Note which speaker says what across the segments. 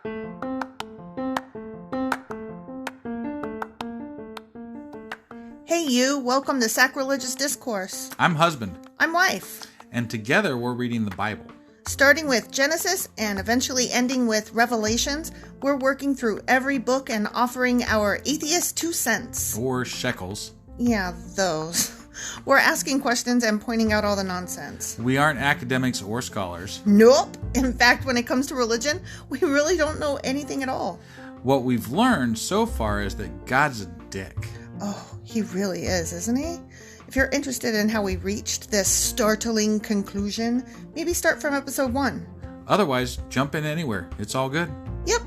Speaker 1: Hey you, welcome to Sacrilegious Discourse.
Speaker 2: I'm husband.
Speaker 1: I'm wife.
Speaker 2: And together we're reading the Bible.
Speaker 1: Starting with Genesis and eventually ending with Revelations, we're working through every book and offering our atheist 2 cents.
Speaker 2: Or shekels.
Speaker 1: Yeah, those. We're asking questions and pointing out all the nonsense.
Speaker 2: We aren't academics or scholars.
Speaker 1: Nope. In fact, when it comes to religion, we really don't know anything at all.
Speaker 2: What we've learned so far is that God's a dick.
Speaker 1: Oh, he really is, isn't he? If you're interested in how we reached this startling conclusion, maybe start from episode 1.
Speaker 2: Otherwise, jump in anywhere. It's all good.
Speaker 1: Yep.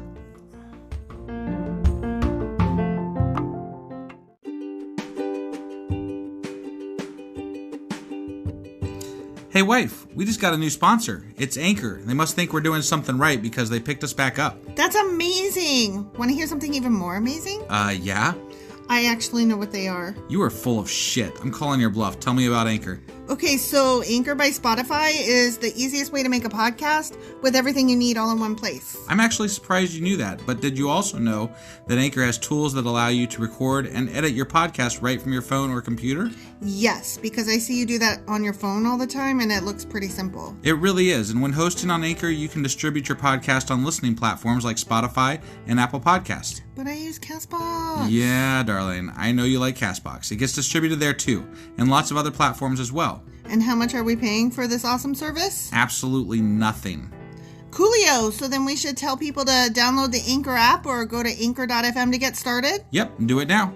Speaker 2: Hey wife, we just got a new sponsor. It's Anchor. They must think we're doing something right because they picked us back up.
Speaker 1: That's amazing. Want to hear something even more amazing?
Speaker 2: Yeah?
Speaker 1: I actually know what they are.
Speaker 2: You are full of shit. I'm calling your bluff. Tell me about Anchor.
Speaker 1: Okay, so Anchor by Spotify is the easiest way to make a podcast with everything you need all in one place.
Speaker 2: I'm actually surprised you knew that, but did you also know that Anchor has tools that allow you to record and edit your podcast right from your phone or computer?
Speaker 1: Yes, because I see you do that on your phone all the time and it looks pretty simple.
Speaker 2: It really is, and when hosting on Anchor, you can distribute your podcast on listening platforms like Spotify and Apple Podcasts.
Speaker 1: But I use CastBox.
Speaker 2: Yeah, darling, I know you like CastBox. It gets distributed there too, and lots of other platforms as well.
Speaker 1: And how much are we paying for this awesome service?
Speaker 2: Absolutely nothing.
Speaker 1: Coolio! So then we should tell people to download the Anchor app or go to anchor.fm to get started?
Speaker 2: Yep, do it now.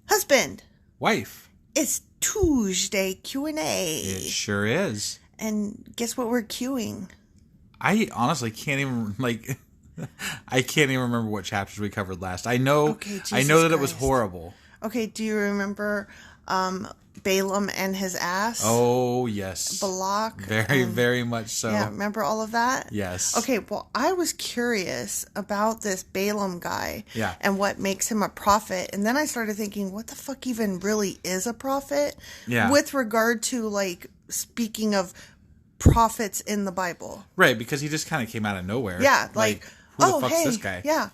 Speaker 1: Husband!
Speaker 2: Wife.
Speaker 1: It's Tuesday Q&A.
Speaker 2: It sure is.
Speaker 1: And guess what we're queuing?
Speaker 2: I honestly can't even, I can't even remember what chapters we covered last. I know that it was horrible.
Speaker 1: Okay, do you remember Balaam and his ass?
Speaker 2: Oh, yes.
Speaker 1: Balak.
Speaker 2: Very much so.
Speaker 1: Yeah, remember all of that?
Speaker 2: Yes.
Speaker 1: Okay, well, I was curious about this Balaam guy.
Speaker 2: Yeah.
Speaker 1: And what makes him a prophet. And then I started thinking, what the fuck even really is a prophet?
Speaker 2: Yeah.
Speaker 1: With regard to, speaking of prophets in the Bible.
Speaker 2: Right, because he just kind of came out of nowhere.
Speaker 1: Yeah,
Speaker 2: who the fuck's this guy?
Speaker 1: Yeah.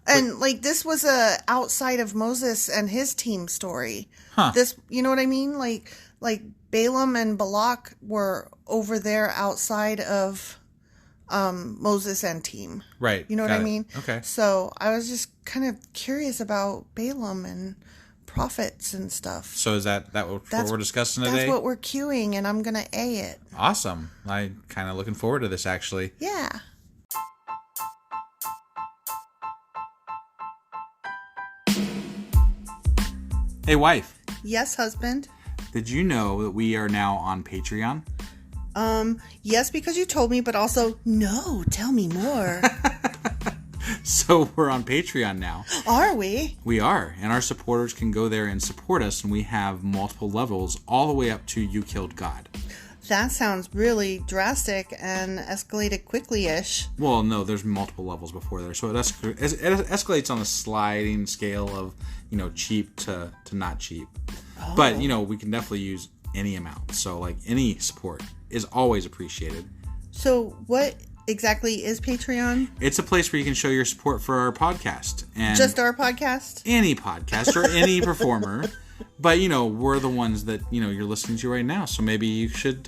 Speaker 1: And this was a outside of Moses and his team story.
Speaker 2: Huh.
Speaker 1: This, you know what I mean? Like Balaam and Balak were over there outside of Moses and team.
Speaker 2: Right.
Speaker 1: You know what I mean?
Speaker 2: Okay.
Speaker 1: So I was just kind of curious about Balaam and prophets and stuff.
Speaker 2: So is that what we're discussing today?
Speaker 1: That's what we're queuing, and I'm gonna A it.
Speaker 2: Awesome. I'm kind of looking forward to this, actually.
Speaker 1: Yeah.
Speaker 2: Hey, wife.
Speaker 1: Yes, husband.
Speaker 2: Did you know that we are now on Patreon?
Speaker 1: Yes, because you told me, but also, no, tell me more.
Speaker 2: So we're on Patreon now.
Speaker 1: Are we?
Speaker 2: We are, and our supporters can go there and support us, and we have multiple levels all the way up to You Killed God.
Speaker 1: That sounds really drastic and escalated quickly-ish.
Speaker 2: Well, no, there's multiple levels before there, so it escalates on a sliding scale of, cheap to not cheap.
Speaker 1: Oh.
Speaker 2: But, we can definitely use any amount, so, any support is always appreciated.
Speaker 1: So what exactly is Patreon?
Speaker 2: It's a place where you can show your support for our podcast. And
Speaker 1: just our podcast?
Speaker 2: Any podcast or any performer. But, we're the ones that, you're listening to right now. So maybe you should,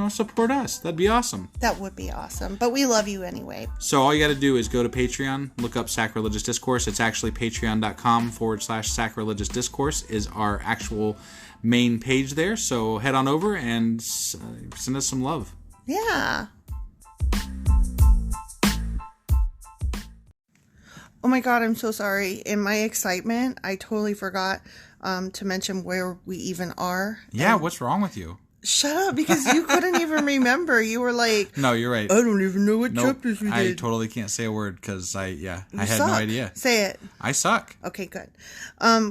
Speaker 2: support us. That'd be awesome.
Speaker 1: That would be awesome. But we love you anyway.
Speaker 2: So all you got to do is go to Patreon, look up Sacrilegious Discourse. It's actually patreon.com/Sacrilegious Discourse is our actual main page there. So head on over and send us some love.
Speaker 1: Yeah. Oh my God, I'm so sorry. In my excitement, I totally forgot to mention where we even are.
Speaker 2: Yeah, what's wrong with you?
Speaker 1: Shut up, because you couldn't even remember. You were like,
Speaker 2: no, you're right.
Speaker 1: I don't even know what chapters we did.
Speaker 2: I totally can't say a word because I had
Speaker 1: suck.
Speaker 2: no idea.
Speaker 1: Say it.
Speaker 2: I suck.
Speaker 1: Okay, good.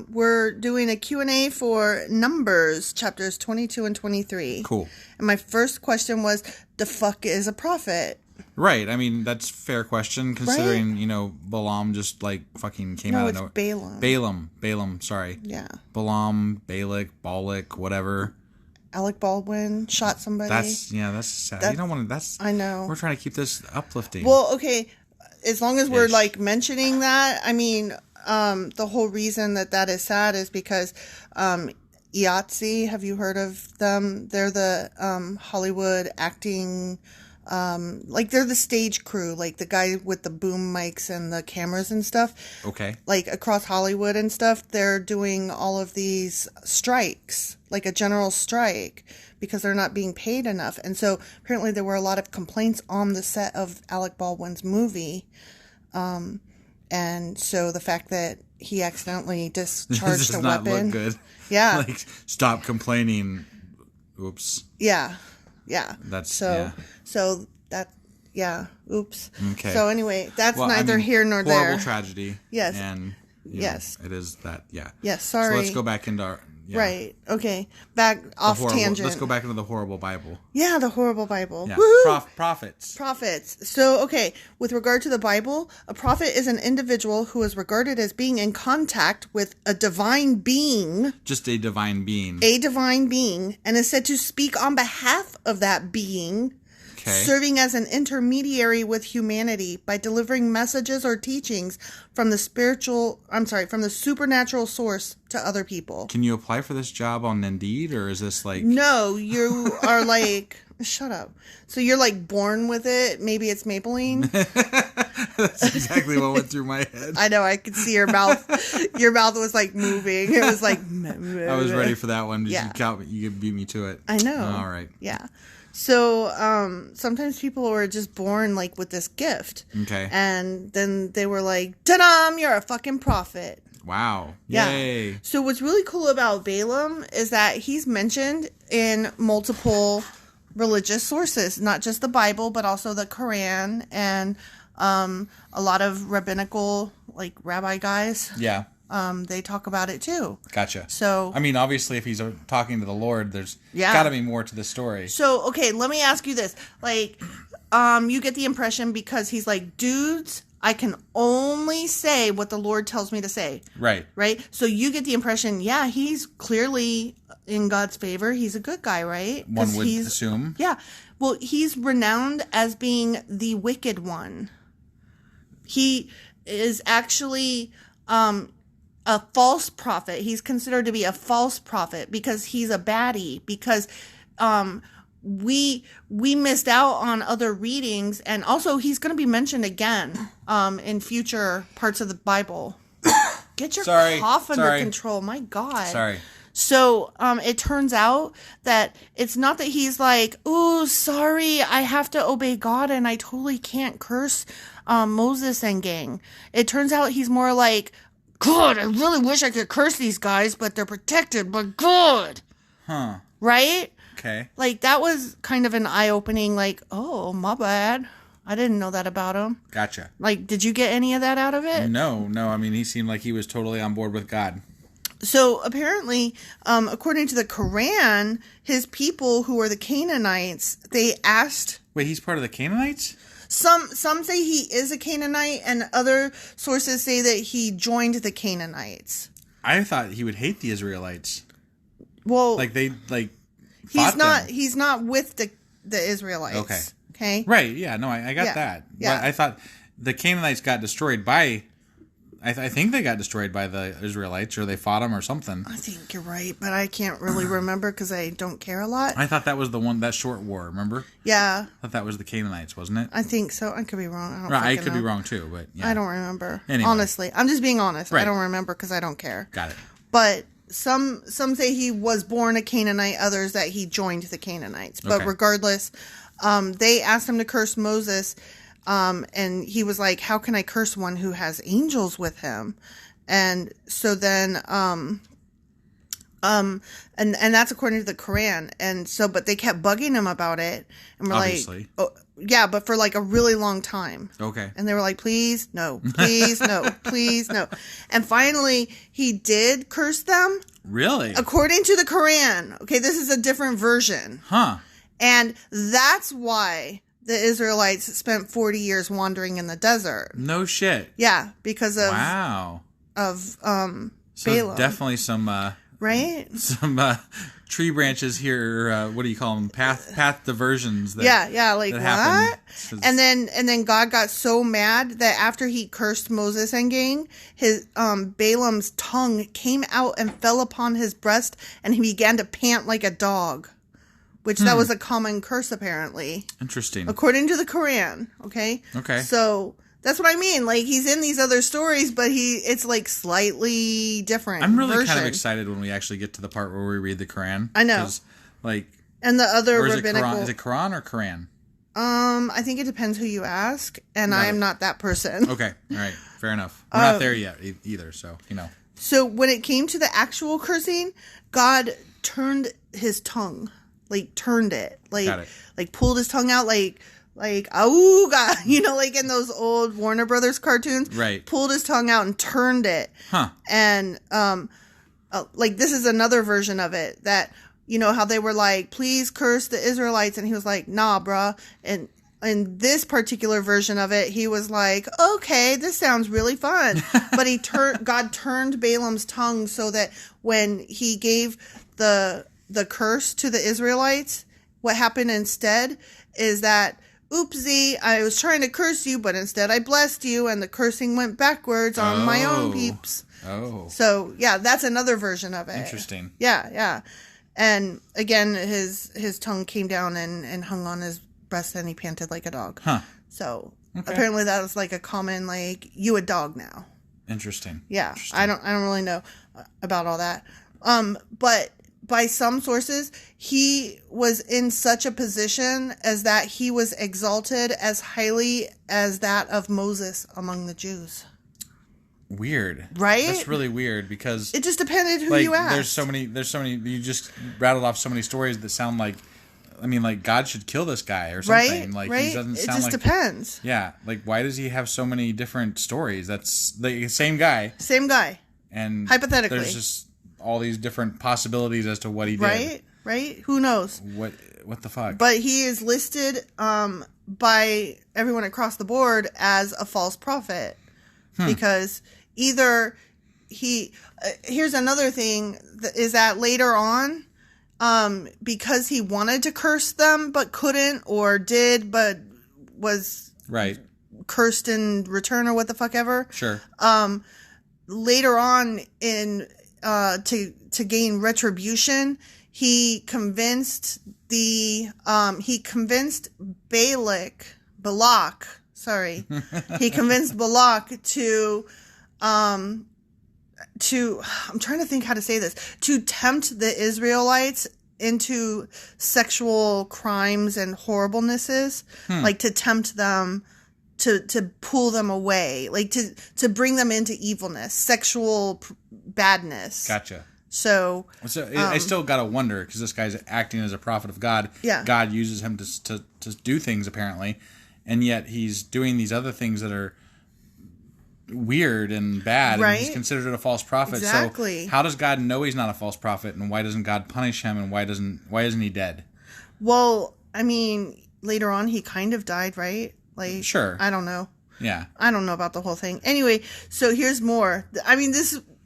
Speaker 1: We're doing a Q&A for Numbers, chapters 22 and 23.
Speaker 2: Cool.
Speaker 1: And my first question was, the fuck is a prophet?
Speaker 2: Right. I mean, that's a fair question considering, Balaam just fucking came out of nowhere.
Speaker 1: Balaam.
Speaker 2: Balaam, sorry.
Speaker 1: Yeah.
Speaker 2: Balaam, Balak, whatever.
Speaker 1: Alec Baldwin shot somebody.
Speaker 2: That's sad. You don't want to,
Speaker 1: I know.
Speaker 2: We're trying to keep this uplifting.
Speaker 1: Well, okay. As long as we're mentioning that, I mean, the whole reason that is sad is because, IATSE, have you heard of them? They're the, Hollywood acting, they're the stage crew, like the guy with the boom mics and the cameras and stuff.
Speaker 2: Okay.
Speaker 1: Like across Hollywood and stuff, they're doing all of these strikes, like a general strike, because they're not being paid enough. And so apparently there were a lot of complaints on the set of Alec Baldwin's movie. And so the fact that he accidentally discharged a weapon.
Speaker 2: Not look good.
Speaker 1: Yeah.
Speaker 2: Stop complaining. Oops.
Speaker 1: Yeah. Yeah.
Speaker 2: So
Speaker 1: that, yeah. Oops.
Speaker 2: Okay.
Speaker 1: So anyway, that's neither here nor there.
Speaker 2: Horrible tragedy.
Speaker 1: Yes.
Speaker 2: And
Speaker 1: yes.
Speaker 2: It is that. Yeah.
Speaker 1: Yes. Sorry.
Speaker 2: So let's go back into our. Yeah.
Speaker 1: Right. Okay. Back off tangent.
Speaker 2: Let's go back into the horrible Bible.
Speaker 1: Yeah, the horrible Bible.
Speaker 2: Yeah. Prophets.
Speaker 1: So, okay, with regard to the Bible, a prophet is an individual who is regarded as being in contact with a divine being.
Speaker 2: Just a divine being.
Speaker 1: A divine being, and is said to speak on behalf of that being. Okay. Serving as an intermediary with humanity by delivering messages or teachings from the supernatural source to other people.
Speaker 2: Can you apply for this job on Indeed, or is this
Speaker 1: No, you are shut up. So you're born with it. Maybe it's Maybelline.
Speaker 2: That's exactly what went through my head.
Speaker 1: I know. I could see your mouth. Your mouth was moving. It was
Speaker 2: I was ready for that one.
Speaker 1: Yeah.
Speaker 2: You beat me to it.
Speaker 1: I know.
Speaker 2: All right.
Speaker 1: Yeah. So, sometimes people were just born, with this gift.
Speaker 2: Okay.
Speaker 1: And then they were like, ta-da, you're a fucking prophet.
Speaker 2: Wow.
Speaker 1: Yeah.
Speaker 2: Yay.
Speaker 1: So what's really cool about Balaam is that he's mentioned in multiple religious sources, not just the Bible, but also the Quran and, a lot of rabbinical, rabbi guys.
Speaker 2: Yeah.
Speaker 1: They talk about it too.
Speaker 2: Gotcha.
Speaker 1: So,
Speaker 2: I mean, obviously, if he's talking to the Lord, there's got to be more to the story.
Speaker 1: So, okay, let me ask you this. You get the impression because he's dudes, I can only say what the Lord tells me to say.
Speaker 2: Right.
Speaker 1: Right? So you get the impression, yeah, he's clearly in God's favor. He's a good guy, right?
Speaker 2: One would assume.
Speaker 1: Yeah. Well, he's renowned as being the wicked one. He is actually, a false prophet. He's considered to be a false prophet because he's a baddie, because we missed out on other readings, and also he's going to be mentioned again in future parts of the Bible. Get your cough under control. My God.
Speaker 2: Sorry.
Speaker 1: So it turns out that it's not that he's ooh, sorry, I have to obey God and I totally can't curse Moses and gang. It turns out he's more God, I really wish I could curse these guys, but they're protected by God.
Speaker 2: Huh.
Speaker 1: Right?
Speaker 2: Okay.
Speaker 1: That was kind of an eye-opening, oh, my bad. I didn't know that about him.
Speaker 2: Gotcha.
Speaker 1: Did you get any of that out of it?
Speaker 2: No. I mean, he seemed like he was totally on board with God.
Speaker 1: So, apparently, according to the Quran, his people, who are the Canaanites, they asked...
Speaker 2: Wait, he's part of the Canaanites?
Speaker 1: Some say he is a Canaanite, and other sources say that he joined the Canaanites.
Speaker 2: I thought he would hate the Israelites.
Speaker 1: Well,
Speaker 2: he's
Speaker 1: not with the Israelites. Okay.
Speaker 2: Right. Yeah. No, I got that.
Speaker 1: Yeah.
Speaker 2: But I thought the Canaanites got destroyed by. I think they got destroyed by the Israelites, or they fought them, or something.
Speaker 1: I think you're right, but I can't really remember because I don't care a lot.
Speaker 2: I thought that was that short war. Remember?
Speaker 1: Yeah.
Speaker 2: I thought that was the Canaanites, wasn't it?
Speaker 1: I think so. I could be wrong.
Speaker 2: I could be wrong too, but yeah.
Speaker 1: I don't remember.
Speaker 2: Anyway.
Speaker 1: Honestly, I'm just being honest.
Speaker 2: Right.
Speaker 1: I don't remember because I don't care.
Speaker 2: Got it.
Speaker 1: But some say he was born a Canaanite. Others that he joined the Canaanites. But regardless, they asked him to curse Moses, and he was like, "How can I curse one who has angels with him?" And so then, and that's according to the Quran. And so, but they kept bugging him about it, and we're
Speaker 2: Obviously.
Speaker 1: oh, yeah, but for a really long time.
Speaker 2: Okay.
Speaker 1: And they were like, please, no, please, no, please, no. And finally, he did curse them.
Speaker 2: Really?
Speaker 1: According to the Quran. Okay, this is a different version.
Speaker 2: Huh.
Speaker 1: And that's why the Israelites spent 40 years wandering in the desert.
Speaker 2: No shit.
Speaker 1: Yeah, because of
Speaker 2: So
Speaker 1: Balaam.
Speaker 2: Definitely some
Speaker 1: right?
Speaker 2: Some tree branches here. What do you call them? Path diversions.
Speaker 1: Like
Speaker 2: that
Speaker 1: what? And then God got so mad that after he cursed Moses and gang, his Balaam's tongue came out and fell upon his breast, and he began to pant like a dog. Which that was a common curse, apparently.
Speaker 2: Interesting.
Speaker 1: According to the Quran, okay?
Speaker 2: Okay.
Speaker 1: So, that's what I mean. Like, he's in these other stories, but it's, like, slightly different
Speaker 2: I'm really
Speaker 1: version.
Speaker 2: kind of excited when we actually get to the part where we read the Quran.
Speaker 1: I know.
Speaker 2: Like...
Speaker 1: And the other
Speaker 2: or is
Speaker 1: rabbinical...
Speaker 2: Is it Quran or Quran?
Speaker 1: I think it depends who you ask, and I am not that person.
Speaker 2: Okay. All right. Fair enough. We're not there yet either, so,
Speaker 1: So, when it came to the actual cursing, God turned his tongue. Like, turned it. Like pulled his tongue out, like, auga, like in those old Warner Brothers cartoons.
Speaker 2: Right.
Speaker 1: Pulled his tongue out and turned it.
Speaker 2: Huh.
Speaker 1: And, like, this is another version of it that, how they were like, please curse the Israelites. And he was like, nah, bruh. And in this particular version of it, he was like, okay, this sounds really fun. But God turned Balaam's tongue so that when he gave the curse to the Israelites, what happened instead is that, oopsie, I was trying to curse you, but instead I blessed you, and the cursing went backwards on my own peeps.
Speaker 2: Oh.
Speaker 1: So, yeah, that's another version of it.
Speaker 2: Interesting.
Speaker 1: Yeah. And again, his tongue came down and hung on his breast, and he panted like a dog.
Speaker 2: Huh.
Speaker 1: So, apparently that was like a common, like, you a dog now.
Speaker 2: Interesting.
Speaker 1: Yeah.
Speaker 2: Interesting.
Speaker 1: I don't really know about all that. But by some sources, he was in such a position as that he was exalted as highly as that of Moses among the Jews.
Speaker 2: Weird.
Speaker 1: Right?
Speaker 2: That's really weird because...
Speaker 1: It just depended who you asked.
Speaker 2: There's so many, you just rattled off so many stories that sound like, God should kill this guy or something.
Speaker 1: Right?
Speaker 2: He doesn't sound
Speaker 1: it just depends.
Speaker 2: Yeah. Why does he have so many different stories? That's the same guy.
Speaker 1: Same guy.
Speaker 2: And
Speaker 1: hypothetically.
Speaker 2: There's just all these different possibilities as to what he did.
Speaker 1: Right? Who knows?
Speaker 2: What the fuck?
Speaker 1: But he is listed by everyone across the board as a false prophet. Because either here's another thing, is that later on, because he wanted to curse them but couldn't, or did but was cursed in return, or what the fuck ever.
Speaker 2: Sure.
Speaker 1: Later on in to gain retribution, he convinced Balak. Sorry, he convinced Balak to I'm trying to think how to say this, to tempt the Israelites into sexual crimes and horriblenesses, like to tempt them, to pull them away, like to bring them into evilness, sexual badness.
Speaker 2: Gotcha.
Speaker 1: So
Speaker 2: I still gotta wonder, because this guy's acting as a prophet of God.
Speaker 1: Yeah.
Speaker 2: God uses him to do things apparently, and yet he's doing these other things that are weird and bad, and he's considered a false prophet.
Speaker 1: Exactly.
Speaker 2: So how does God know he's not a false prophet, and why doesn't God punish him, and why isn't he dead? Well,
Speaker 1: later on he kind of died, right? Like,
Speaker 2: sure.
Speaker 1: I don't know.
Speaker 2: Yeah.
Speaker 1: I don't know about the whole thing. Anyway, so here's more.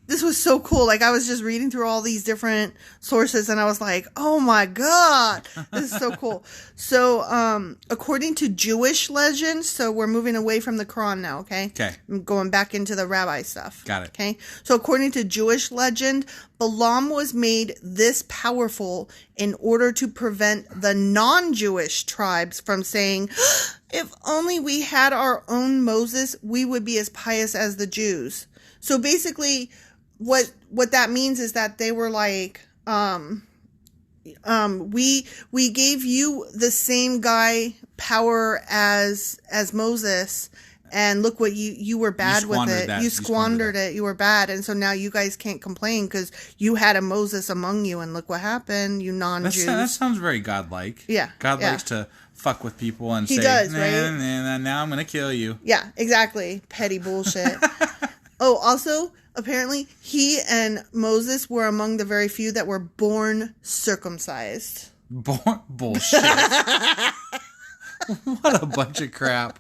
Speaker 1: This was so cool. Like, I was just reading through all these different sources, and I was like, oh my God, this is so cool. So, according to Jewish legend, so we're moving away from the Quran now, okay?
Speaker 2: Okay.
Speaker 1: I'm going back into the rabbi stuff.
Speaker 2: Got it.
Speaker 1: Okay? So, according to Jewish legend, Balaam was made this powerful in order to prevent the non-Jewish tribes from saying, if only we had our own Moses, we would be as pious as the Jews. So, basically, what that means is that they were like, we gave you the same guy power as Moses, and look what you were bad with it. You squandered it. You were bad, and so now you guys can't complain because you had a Moses among you, and look what happened. You non-Jews.
Speaker 2: That sounds very godlike.
Speaker 1: Yeah,
Speaker 2: God likes to fuck with people and
Speaker 1: he
Speaker 2: say,
Speaker 1: does,
Speaker 2: nah,
Speaker 1: right?
Speaker 2: Nah, now I'm gonna kill you.
Speaker 1: Yeah, exactly. Petty bullshit. Oh, also, apparently, he and Moses were among the very few that were born circumcised.
Speaker 2: Bullshit. What a bunch of crap.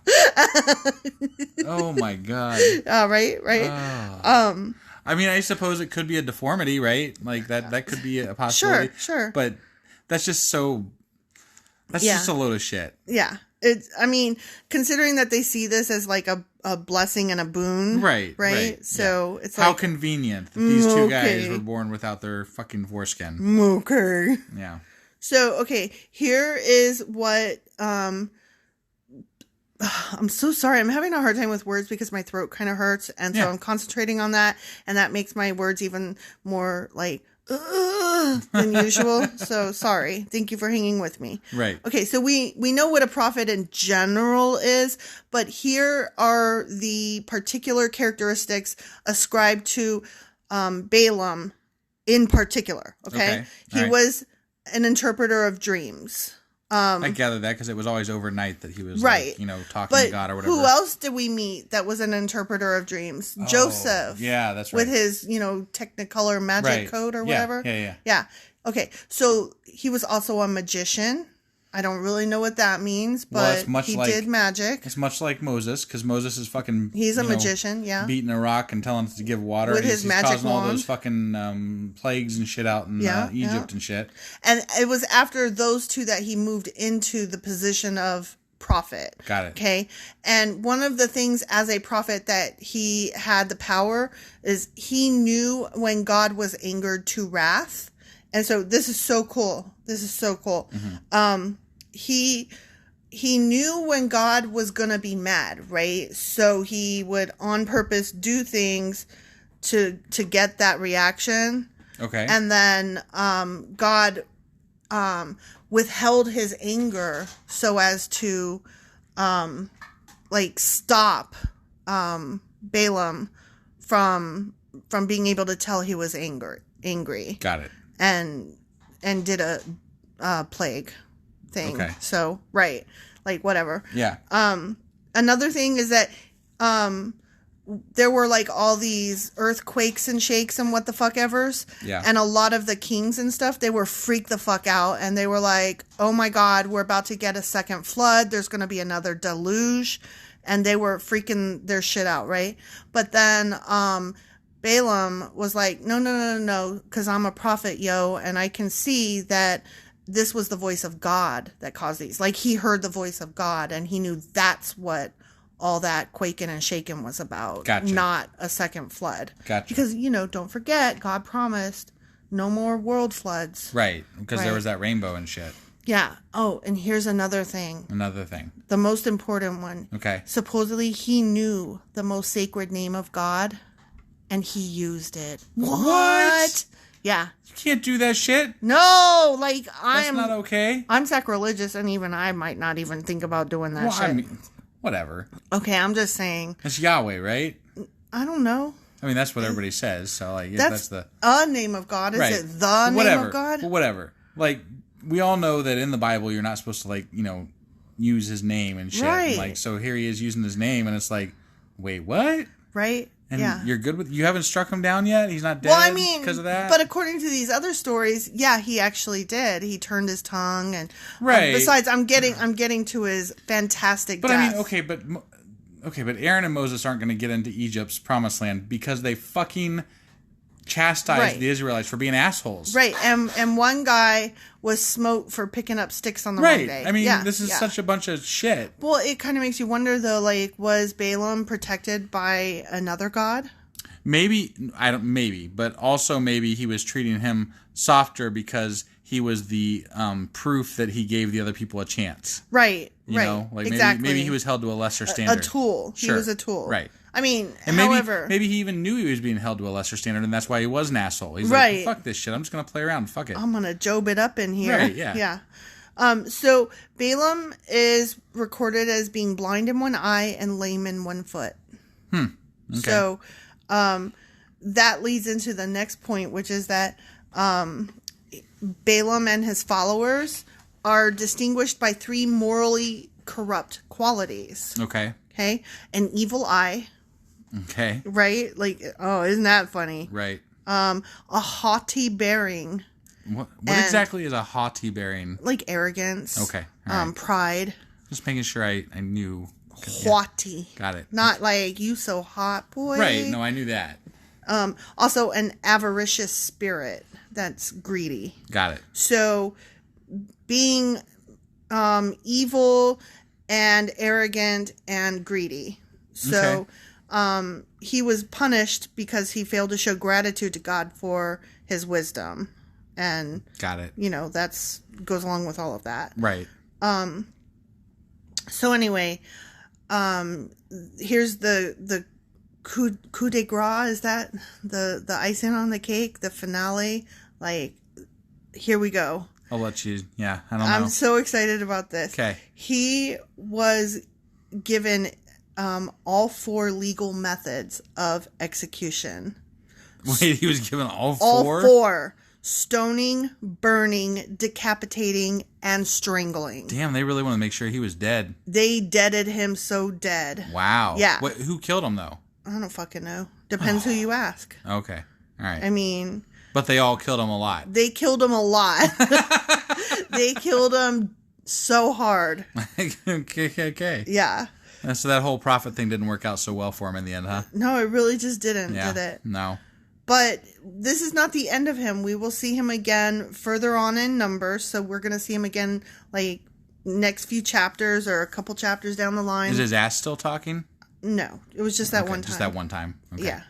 Speaker 2: Oh my God.
Speaker 1: Right.
Speaker 2: I mean, I suppose it could be a deformity, right? Like that could be a possibility.
Speaker 1: Sure.
Speaker 2: But that's just so. That's just a load of shit.
Speaker 1: Yeah. I mean, considering that they see this as like a blessing and a boon. Right. So it's
Speaker 2: how
Speaker 1: like,
Speaker 2: convenient that these two guys were born without their fucking foreskin.
Speaker 1: Okay.
Speaker 2: Yeah.
Speaker 1: So, okay, here is what, I'm so sorry. I'm having a hard time with words because my throat kind of hurts. And so I'm concentrating on that. And that makes my words even more like, than usual. So sorry. Thank you for hanging with me.
Speaker 2: Right.
Speaker 1: Okay. So we know what a prophet in general is, but here are the particular characteristics ascribed to, Balaam in particular. Okay. He was an interpreter of dreams.
Speaker 2: I gathered that because it was always overnight that he was like, talking to God or whatever.
Speaker 1: Who else did we meet that was an interpreter of dreams? Joseph.
Speaker 2: Yeah, that's right.
Speaker 1: With his, Technicolor magic coat or whatever.
Speaker 2: Yeah.
Speaker 1: Okay. So he was also a magician. I don't really know what that means, but he did magic.
Speaker 2: It's much like Moses, because Moses is fucking...
Speaker 1: He's a magician,
Speaker 2: beating a rock and telling it to give water.
Speaker 1: With his magic
Speaker 2: causing
Speaker 1: wand.
Speaker 2: all those fucking plagues and shit out in Egypt and shit.
Speaker 1: And it was after those two that he moved into the position of prophet.
Speaker 2: Got it.
Speaker 1: Okay. And one of the things as a prophet that he had the power is he knew when God was angered to wrath. And so this is so cool. Mm-hmm. He knew when God was going to be mad, right? So he would on purpose do things to get that reaction.
Speaker 2: Okay.
Speaker 1: And then God withheld his anger so as to stop Balaam from being able to tell he was angry.
Speaker 2: Got it.
Speaker 1: And did a plague thing.
Speaker 2: Okay.
Speaker 1: So, right. Like, whatever.
Speaker 2: Yeah.
Speaker 1: Another thing is that there were like all these earthquakes and shakes and what the fuck evers.
Speaker 2: Yeah.
Speaker 1: And a lot of the kings and stuff, they were freaked the fuck out. And they were like, oh my God, we're about to get a second flood. There's going to be another deluge. And they were freaking their shit out, right? But then Balaam was like, no, because I'm a prophet, and I can see that this was the voice of God that caused these. Like, he heard the voice of God, and he knew that's what all that quaking and shaking was about.
Speaker 2: Gotcha.
Speaker 1: Not a second flood.
Speaker 2: Gotcha.
Speaker 1: Because, don't forget, God promised no more world floods.
Speaker 2: Right, because there was that rainbow and shit.
Speaker 1: Yeah. Oh, and here's another thing. The most important one.
Speaker 2: Okay.
Speaker 1: Supposedly, he knew the most sacred name of God, and he used it.
Speaker 2: What?
Speaker 1: Yeah.
Speaker 2: You can't do that shit.
Speaker 1: No,
Speaker 2: That's not okay.
Speaker 1: I'm sacrilegious, and even I might not even think about doing that shit.
Speaker 2: I mean, whatever.
Speaker 1: Okay, I'm just saying.
Speaker 2: It's Yahweh, right?
Speaker 1: I don't know.
Speaker 2: I mean, that's what everybody says. So,
Speaker 1: that's
Speaker 2: the
Speaker 1: name of God. Is it the
Speaker 2: whatever.
Speaker 1: name of God?
Speaker 2: Well, whatever. We all know that in the Bible, you're not supposed to use his name and shit.
Speaker 1: Right.
Speaker 2: And, so here he is using his name, and it's like, wait, what?
Speaker 1: Right.
Speaker 2: And
Speaker 1: yeah.
Speaker 2: You're good with... You haven't struck him down yet? He's not dead because of that?
Speaker 1: But according to these other stories, yeah, he actually did. He turned his tongue and...
Speaker 2: Right.
Speaker 1: Besides, I'm getting to his fantastic death.
Speaker 2: I mean, but Aaron and Moses aren't going to get into Egypt's promised land because they fucking chastised the Israelites for being assholes.
Speaker 1: Right. And one guy was smote for picking up sticks on the wrong day.
Speaker 2: I mean, this is such a bunch of shit.
Speaker 1: Well, it kind of makes you wonder, though, was Balaam protected by another god?
Speaker 2: Maybe, but also maybe he was treating him softer because he was the proof that he gave the other people a chance.
Speaker 1: Right,
Speaker 2: exactly. Maybe he was held to a lesser standard.
Speaker 1: A tool.
Speaker 2: Sure.
Speaker 1: He was a tool.
Speaker 2: Right.
Speaker 1: I mean,
Speaker 2: and
Speaker 1: however...
Speaker 2: Maybe he even knew he was being held to a lesser standard, and that's why he was an asshole. He's
Speaker 1: like,
Speaker 2: fuck this shit. I'm just going to play around. Fuck it.
Speaker 1: I'm going to Job it up in here.
Speaker 2: Right, yeah.
Speaker 1: Yeah. So, Balaam is recorded as being blind in one eye and lame in one foot.
Speaker 2: Okay.
Speaker 1: So, that leads into the next point, which is that Balaam and his followers are distinguished by 3 morally corrupt qualities.
Speaker 2: Okay.
Speaker 1: Okay? An evil eye.
Speaker 2: Okay.
Speaker 1: Right? Isn't that funny?
Speaker 2: Right.
Speaker 1: A haughty bearing.
Speaker 2: What exactly is a haughty bearing?
Speaker 1: Like arrogance.
Speaker 2: Okay. All right.
Speaker 1: Pride.
Speaker 2: Just making sure I knew.
Speaker 1: Haughty.
Speaker 2: Got it.
Speaker 1: Not like, you so hot, boy.
Speaker 2: Right. No, I knew that.
Speaker 1: Also, an avaricious spirit that's greedy.
Speaker 2: Got it.
Speaker 1: So, being evil and arrogant and greedy. So, he was punished because he failed to show gratitude to God for his wisdom. And,
Speaker 2: got it.
Speaker 1: That's goes along with all of that.
Speaker 2: Right.
Speaker 1: So anyway, here's the coup de grace. Is that the icing on the cake, the finale? Like, here we go.
Speaker 2: I'll let you. Yeah, I don't know.
Speaker 1: I'm so excited about this.
Speaker 2: Okay.
Speaker 1: He was given all 4 legal methods of execution.
Speaker 2: Wait, he was given all 4?
Speaker 1: All 4. Stoning, burning, decapitating, and strangling.
Speaker 2: Damn, they really want to make sure he was dead.
Speaker 1: They deaded him so dead.
Speaker 2: Wow.
Speaker 1: Yeah.
Speaker 2: Who killed him, though?
Speaker 1: I don't fucking know. Depends who you ask.
Speaker 2: Okay. All right.
Speaker 1: I mean...
Speaker 2: But they all killed him a lot.
Speaker 1: They killed him a lot. They killed him so hard.
Speaker 2: Okay.
Speaker 1: Yeah.
Speaker 2: So that whole prophet thing didn't work out so well for him in the end, huh?
Speaker 1: No, it really just didn't, did it?
Speaker 2: No.
Speaker 1: But this is not the end of him. We will see him again further on in Numbers. So we're going to see him again, like, next few chapters or a couple chapters down the line.
Speaker 2: Is his ass still talking?
Speaker 1: No. It was just that one time.
Speaker 2: Just that one time. Okay.
Speaker 1: Yeah.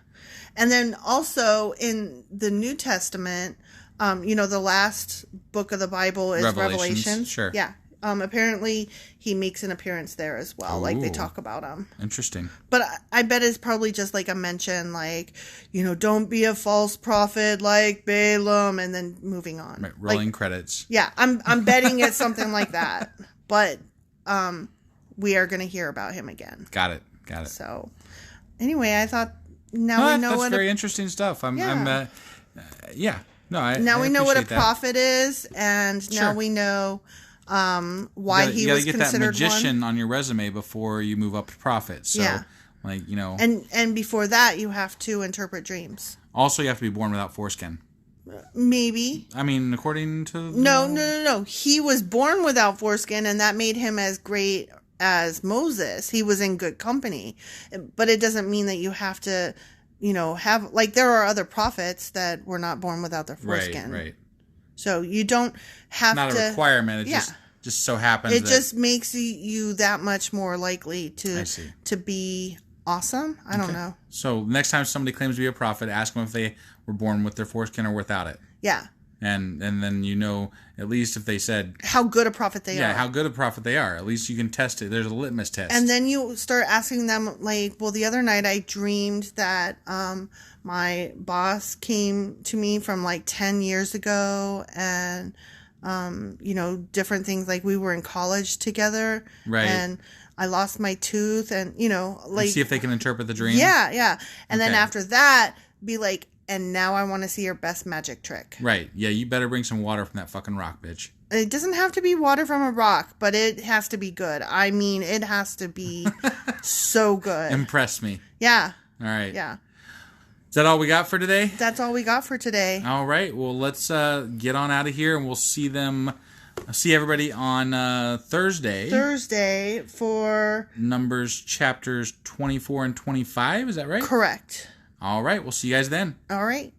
Speaker 1: And then also in the New Testament, the last book of the Bible is Revelations.
Speaker 2: Sure.
Speaker 1: Yeah. Apparently he makes an appearance there as well.
Speaker 2: Ooh.
Speaker 1: Like, they talk about him.
Speaker 2: Interesting.
Speaker 1: But I bet it's probably just like a mention, like, don't be a false prophet like Balaam, and then moving on.
Speaker 2: Right, rolling credits.
Speaker 1: Yeah, I'm betting it's something like that. But we are going to hear about him again.
Speaker 2: Got it.
Speaker 1: So anyway, I thought now we know
Speaker 2: that's
Speaker 1: what
Speaker 2: very interesting stuff.
Speaker 1: we know what a prophet is, and now we know why he was considered one. You gotta get that
Speaker 2: magician on your resume before you move up to prophet. So,
Speaker 1: And before that, you have to interpret dreams.
Speaker 2: Also, you have to be born without foreskin.
Speaker 1: Maybe.
Speaker 2: I mean, according to...
Speaker 1: No. He was born without foreskin, and that made him as great as Moses. He was in good company. But it doesn't mean that you have to, have... Like, there are other prophets that were not born without their foreskin.
Speaker 2: Right.
Speaker 1: So you don't have to...
Speaker 2: Not a requirement. It just so happens
Speaker 1: it just makes you that much more likely to be awesome. I don't know.
Speaker 2: So next time somebody claims to be a prophet, ask them if they were born with their foreskin or without it.
Speaker 1: Yeah.
Speaker 2: And then at least if they said...
Speaker 1: How good a prophet they are.
Speaker 2: Yeah, how good a prophet they are. At least you can test it. There's a litmus test.
Speaker 1: And then you start asking them, like, well, the other night I dreamed that my boss came to me from like 10 years ago, and different things, like we were in college together,
Speaker 2: right?
Speaker 1: And I lost my tooth, and
Speaker 2: and see if they can interpret the dream.
Speaker 1: Yeah. And then after that, be like, and now I want to see your best magic trick.
Speaker 2: Right. Yeah, you better bring some water from that fucking rock, bitch.
Speaker 1: It doesn't have to be water from a rock, but it has to be good. I mean, it has to be so good.
Speaker 2: Impress me.
Speaker 1: Yeah.
Speaker 2: All right.
Speaker 1: Yeah.
Speaker 2: Is that all we got for today?
Speaker 1: That's all we got for today.
Speaker 2: All right. Well, let's get on out of here, and we'll see everybody on Thursday.
Speaker 1: Thursday for...
Speaker 2: Numbers chapters 24 and 25. Is that right?
Speaker 1: Correct.
Speaker 2: All right. We'll see you guys then.
Speaker 1: All right.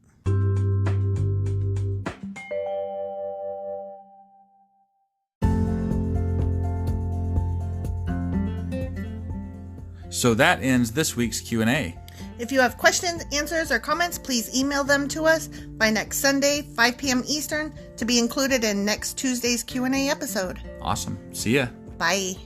Speaker 2: So that ends this week's Q&A.
Speaker 1: If you have questions, answers, or comments, please email them to us by next Sunday, 5 p.m. Eastern, to be included in next Tuesday's Q&A episode.
Speaker 2: Awesome. See ya.
Speaker 1: Bye.